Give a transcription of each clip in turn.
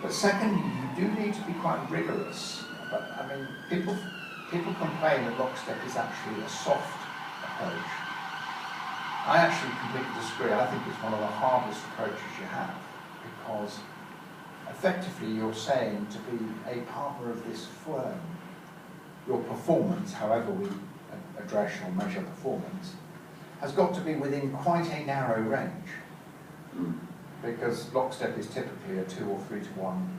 But secondly, you do need to be quite rigorous. But I mean, people complain that lockstep is actually a soft approach. I actually completely disagree. I think it's one of the hardest approaches you have, because effectively you're saying to be a partner of this firm, your performance, however we address or measure performance, has got to be within quite a narrow range. Because lockstep is typically a 2 or 3 to 1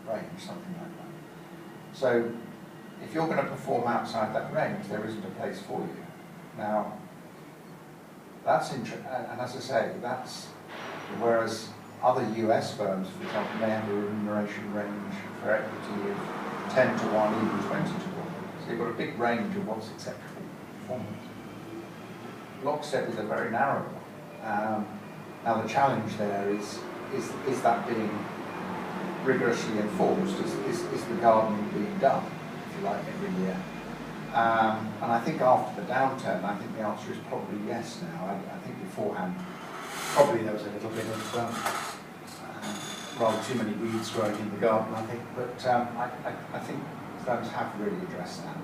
range, something like that. So if you're going to perform outside that range, there isn't a place for you. Now, that's interesting, and as I say, that's whereas other US firms, for example, may have a remuneration range for equity of 10 to 1, even 20 to 1. So you've got a big range of what's acceptable performance. Lockstep is a very narrow one. Now the challenge there is that being rigorously enforced? Is the gardening being done, if you like, every year? And I think after the downturn, I think the answer is probably yes now. I think beforehand, probably there was a little bit of rather too many weeds growing in the garden, I think. But I think firms have really addressed that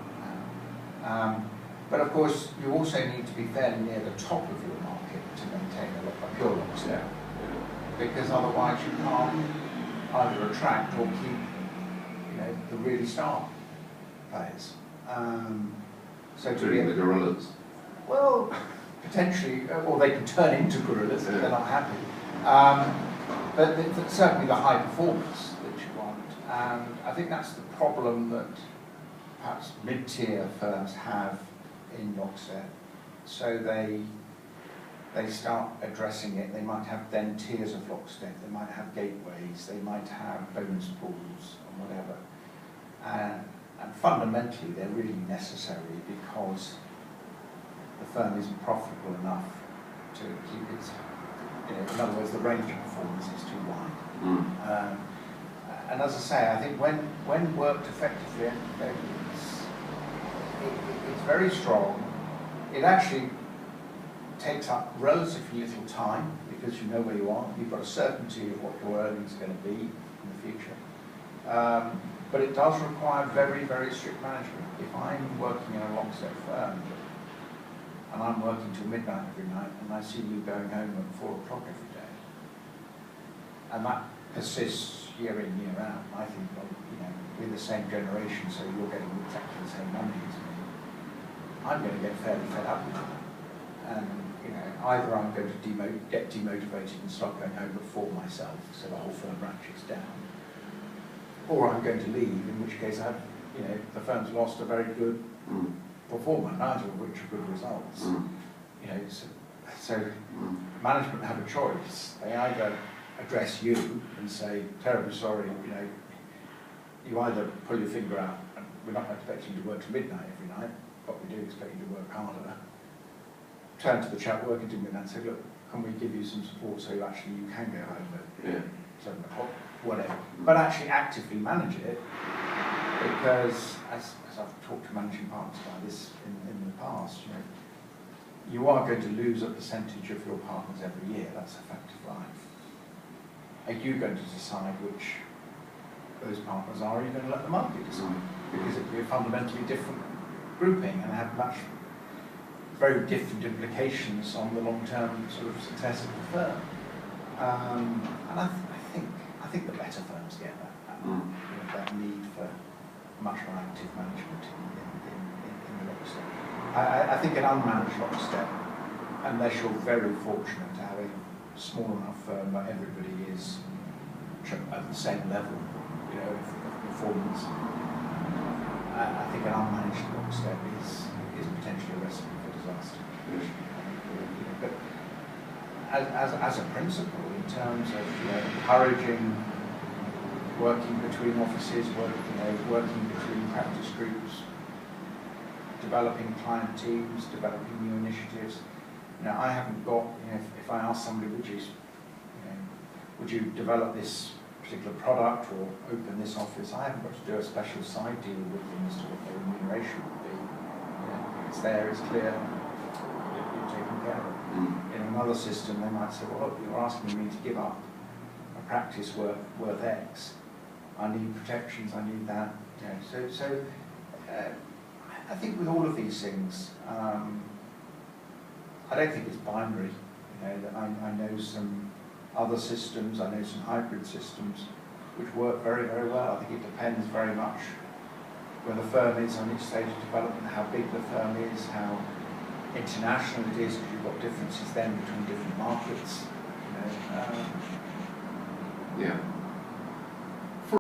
now. But of course, you also need to be fairly near the top of your market to maintain a pure lockstep, because otherwise you can't either attract or keep, the really star players. So to be the gorillas. Well, potentially, or they can turn into gorillas if they're not happy. But certainly the high performance that you want, and I think that's the problem that perhaps mid-tier firms have in lockstep. So they start addressing it. They might have then tiers of lockstep. They might have gateways. They might have bonus pools or whatever. And fundamentally, they're really necessary because the firm isn't profitable enough to keep its. In other words, the range of performance is too wide. And as I say, I think when worked effectively, it's very strong. It actually takes up relatively little time because you know where you are. You've got a certainty of what your earnings are going to be in the future. But it does require very, very strict management. If I'm working in a lockstep firm and I'm working till midnight every night and I see you going home at 4 o'clock every day, and that persists year in, year out, I think, well, we're the same generation, so you're getting exactly the same money as me. I'm going to get fairly fed up with that. And either I'm going to get demotivated and start going home at 4 myself, so the whole firm ratchets down, or I'm going to leave, in which case the firm's lost a very good performer, neither of which are good results. So management have a choice. They either address you and say, terribly sorry, you either pull your finger out, and we're not expecting you to work to midnight every night, but we do expect you to work harder. Turn to the chap working to midnight and say, look, can we give you some support so you can go home at 7 o'clock, whatever. But actually actively manage it, because as I've talked to managing partners about this in the past, you are going to lose a percentage of your partners every year. That's a fact of life. Are you going to decide which those partners are, or are you going to let the market decide? Because it will be a fundamentally different grouping and have very different implications on the long-term sort of success of the firm. And I think the better firms get that need for much more active management in the lockstep. I think an unmanaged lockstep, unless you're very fortunate to have a small enough firm where everybody is at the same level, of performance, I think an unmanaged lockstep is potentially a recipe for disaster. But as a principle, in terms of encouraging working between offices, working between practice groups, developing client teams, developing new initiatives. I haven't got. If I ask somebody, would you develop this particular product or open this office, I haven't got to do a special side deal with them as to what their remuneration would be. It's there, it's clear, you're taken care of. In another system, they might say, well, look, you're asking me to give up a practice worth X, I need protections, I need that. You know, I think with all of these things, I don't think it's binary. You know, that I know some other systems, I know some hybrid systems which work very, very well. I think it depends very much where the firm is on each stage of development, how big the firm is, how international it is, because you've got differences then between different markets. You know, Yeah.